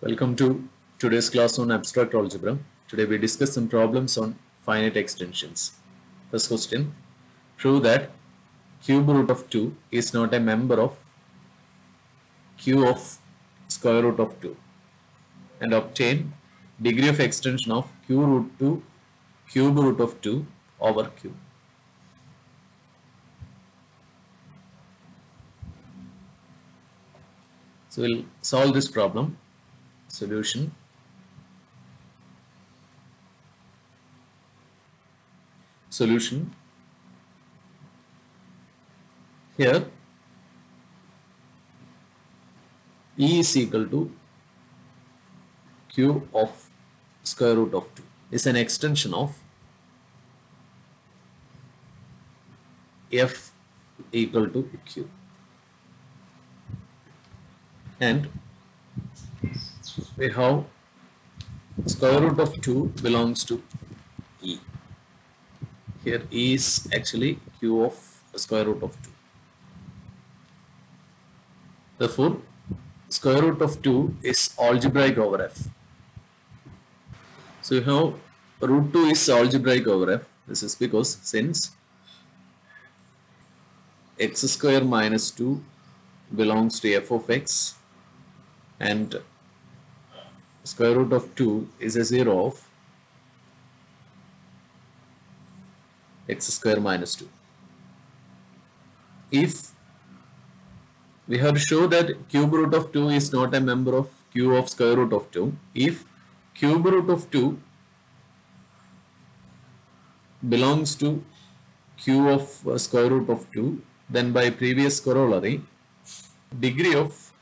Welcome to today's class on abstract algebra. Today we discuss some problems on finite extensions. First question, prove that cube root of 2 is not a member of q of square root of 2 and obtain degree of extension of q root 2 cube root of 2 over q. So we'll solve this problem. Solution. Solution. Here E is equal to q of square root of 2 is an extension of f equal to q, and we have square root of 2 belongs to E. Here E is actually q of square root of 2. Therefore, square root of 2 is algebraic over f. So you have root 2 is algebraic over f. This is because since x square minus 2 belongs to f of x and square root of 2 is a 0 of x square minus 2. If we have to show that cube root of 2 is not a member of q of square root of 2, if cube root of 2 belongs to q of square root of 2, then by previous corollary, degree of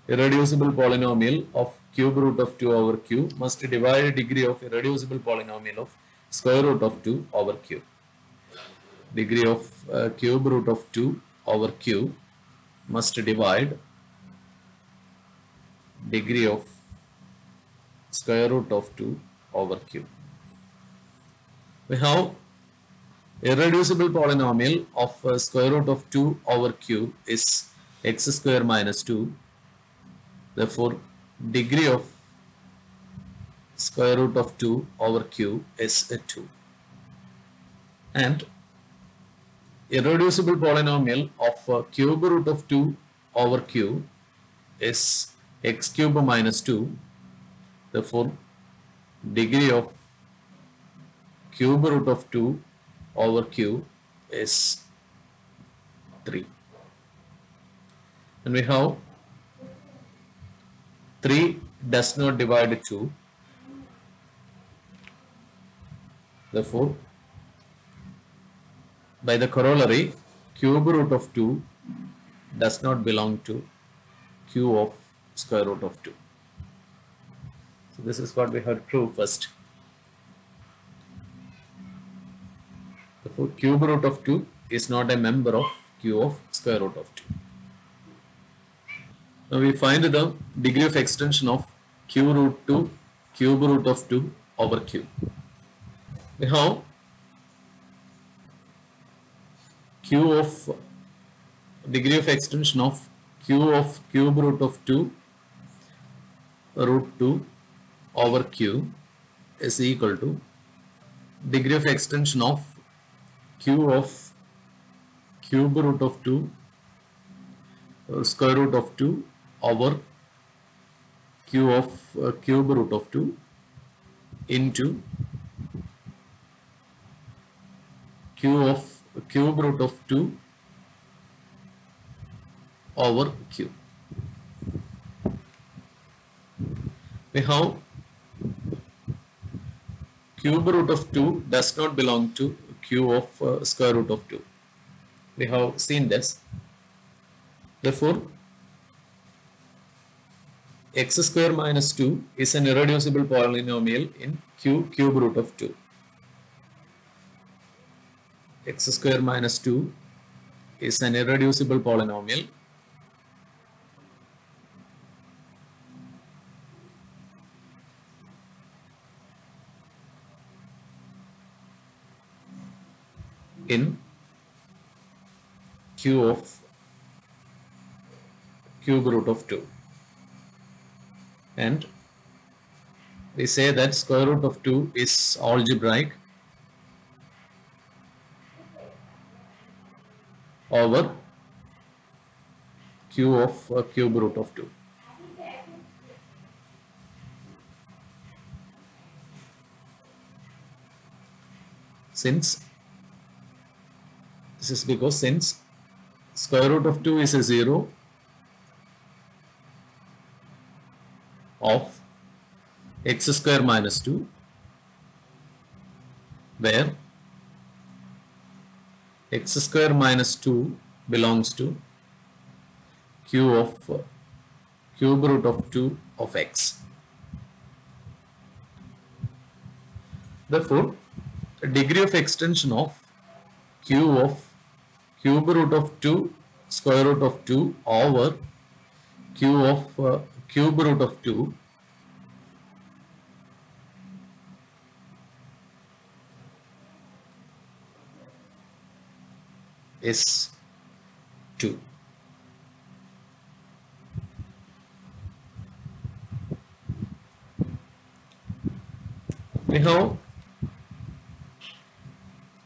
irreducible polynomial of cube root of 2 over q must divide degree of irreducible polynomial of square root of 2 over q. Degree of cube root of 2 over q must divide degree of square root of 2 over q. We have irreducible polynomial of square root of 2 over q is x square minus 2. Therefore, degree of square root of 2 over q is 2. And irreducible polynomial of cube root of 2 over q is x cube minus 2. Therefore, degree of cube root of 2 over q is 3. And we have 3 does not divide 2. Therefore, by the corollary, cube root of 2 does not belong to q of square root of 2. So this is what we have to prove first. Therefore, cube root of 2 is not a member of q of square root of 2. Now we find the degree of extension of q root 2 cube root of 2 over q. We have q of degree of extension of q of cube root of 2 root 2 over q is equal to degree of extension of q of cube root of 2 square root of 2 over q of cube root of 2 into q of cube root of 2 over q. We have cube root of 2 does not belong to q of square root of 2. We have seen this. Therefore, x square minus 2 is an irreducible polynomial in q cube root of 2. X square minus 2 is an irreducible polynomial in q of cube root of 2. and we say that square root of 2 is algebraic over q of cube root of 2. Since this is because since square root of 2 is a 0 of x square minus 2, where x square minus 2 belongs to cube root of 2 of x. Therefore, the degree of extension of cube root of 2 square root of 2 over cube root of 2 is 2. We have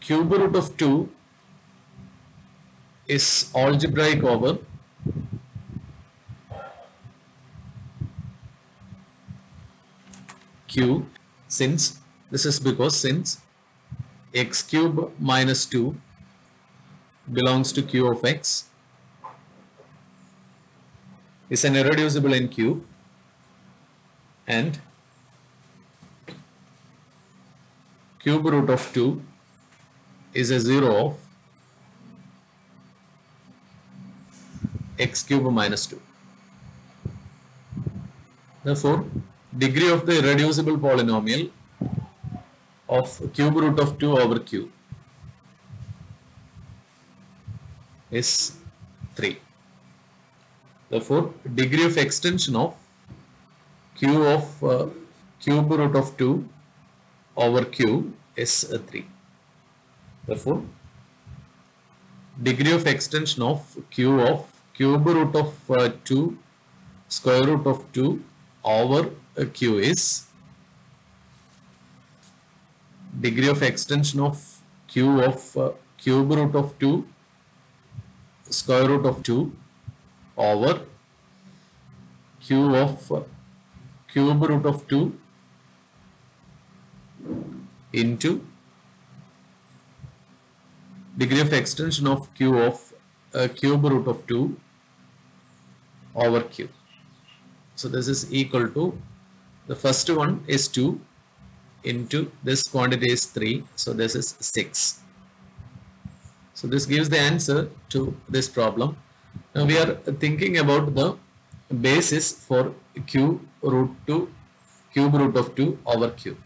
cube root of 2 is algebraic over q, since this is because since x cube minus 2 belongs to q of x is an irreducible in cube, and cube root of 2 is a 0 of x cube minus 2. Therefore, degree of the irreducible polynomial of cube root of 2 over q is 3. Therefore, degree of extension of cube root of 2 over q is 3. Therefore, degree of extension of cube root of 2 square root of 2 over q is degree of extension of cube root of 2 square root of 2 over cube root of 2 into degree of extension of cube root of 2 over q. So this is equal to, the first one is 2 into this quantity is 3, so this is 6. So this gives the answer to this problem. Now we are thinking about the basis for cube root of 2 over q.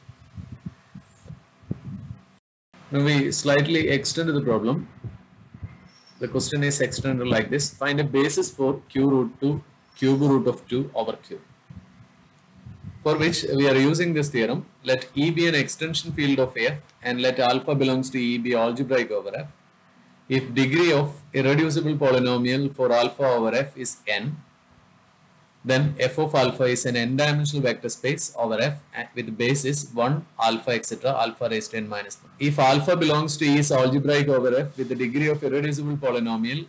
Now we slightly extend the problem. The question is extended like this: find a basis for cube root of 2 over q. For which we are using this theorem. Let E be an extension field of F and let alpha belongs to E be algebraic over F. If degree of irreducible polynomial for alpha over F is n, then f of alpha is an n-dimensional vector space over F with basis 1, alpha, etc., alpha raised to n minus 1. If alpha belongs to E is algebraic over F with the degree of irreducible polynomial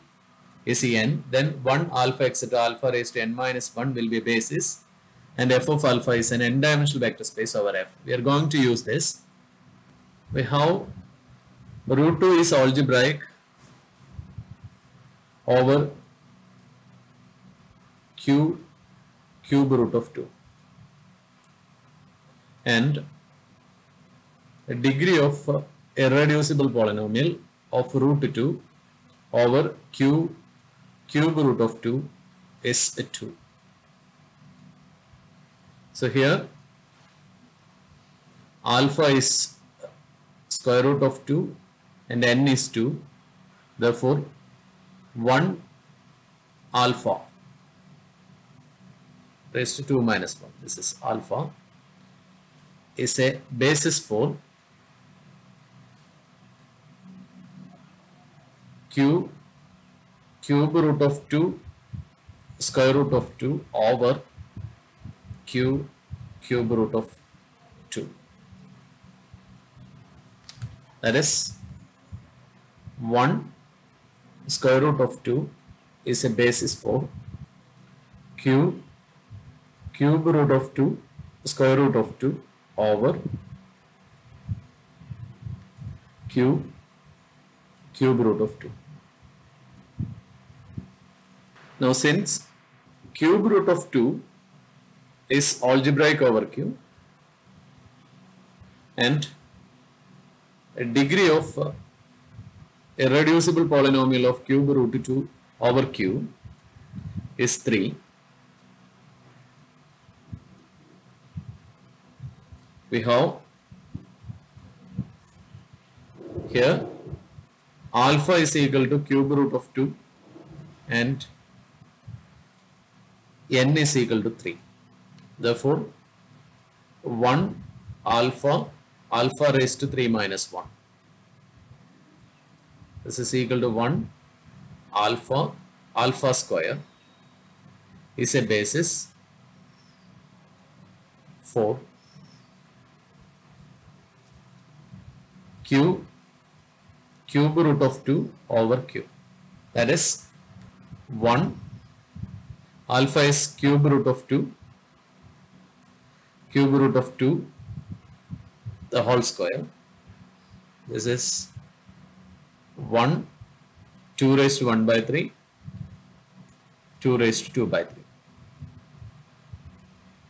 is n, then 1, alpha, etc., alpha raised to n minus 1 will be a basis, and f of alpha is an n-dimensional vector space over F. We are going to use this. We have root 2 is algebraic over cube root of 2, and a degree of irreducible polynomial of root 2 over cube root of 2 is 2. So here alpha is square root of 2 and n is 2. Therefore, 1 alpha raised to 2 minus 1, this is alpha, is a basis for cube root of 2 square root of 2 over q cube root of 2. That is 1 square root of 2 is a basis for q cube root of 2 square root of 2 over q cube root of 2. Now since cube root of 2 is algebraic over q and a degree of irreducible polynomial of cube root 2 over q is 3, we have here alpha is equal to cube root of 2 and n is equal to 3. Therefore, 1 alpha raised to 3 minus 1. This is equal to 1 alpha square is a basis for cube root of 2 over q. That is 1 alpha is cube root of 2 the whole square. This is 1 2 raised to 1 by 3 2 raised to 2 by 3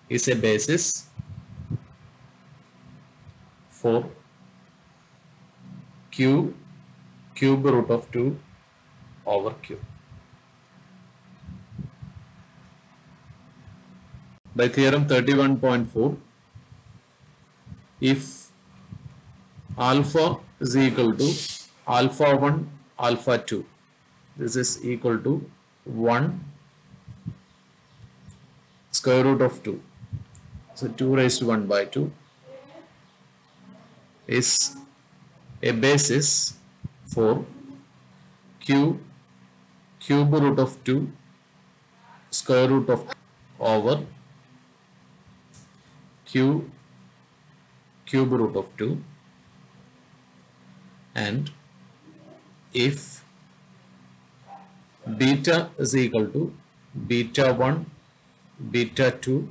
is a basis for cube root of 2 over q. By theorem 31.4, if alpha is equal to alpha 1 alpha 2, this is equal to 1 square root of 2, so 2 raised to 1 by 2 is a basis for cube root of 2 square root of over cube root of 2, and if beta is equal to beta 1 beta 2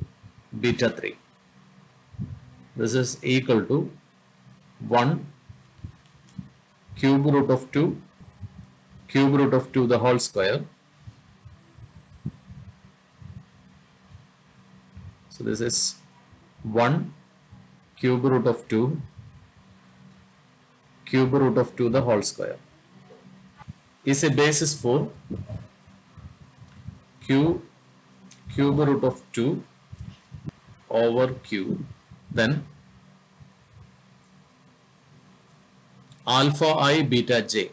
beta 3, this is equal to 1 cube root of 2 the whole square. So this is 1 cube root of 2 the whole square is a basis for cube root of 2 over q. Then alpha I beta j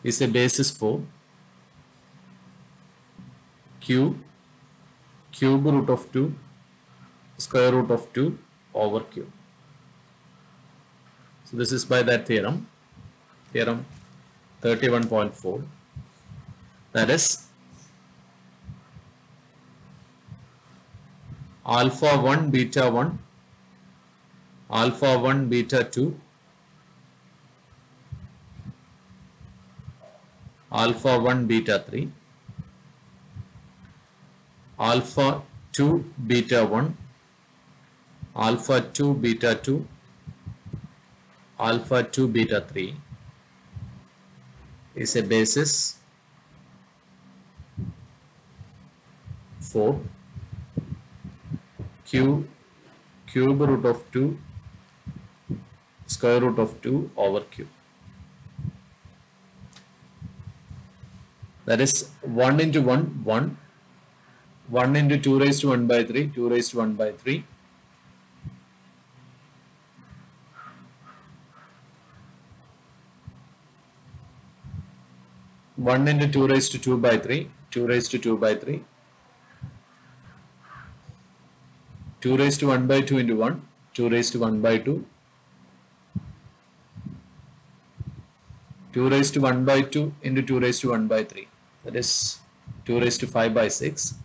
is a basis for cube root of 2 square root of 2 over q. So this is by that theorem 31.4, that is alpha 1 beta 1 alpha 1 beta 2 alpha 1 beta 3 alpha 2 beta 1 alpha 2 beta 2 alpha 2 beta 3 is a basis for cube root of 2 square root of 2 over q. That is 1 into 1 into 2 raised to 1 by 3 2 raised to 1 by 3 1 into 2 raised to 2 by 3 2 raised to 2 by 3 2 raised to 1 by 2 into 1 2 raised to 1 by 2 2 raised to 1 by 2 into 2 raised to 1 by 3 that is 2 raised to 5 by 6,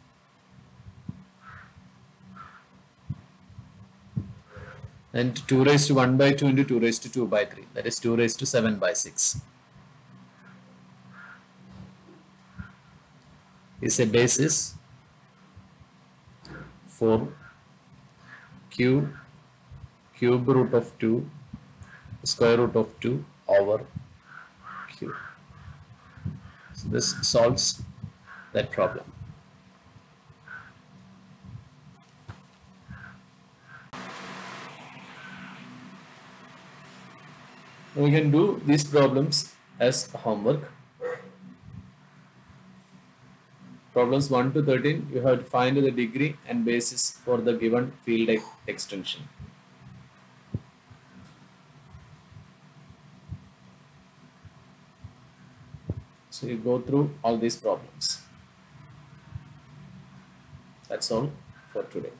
and 2 raised to 1 by 2 into 2 raised to 2 by 3, that is 2 raised to 7 by 6, is a basis for cube root of 2 square root of 2 over cube. So this solves that problem. We can do these problems as homework. Problems 1 to 13, you have to find the degree and basis for the given field extension. So you go through all these problems. That's all for today.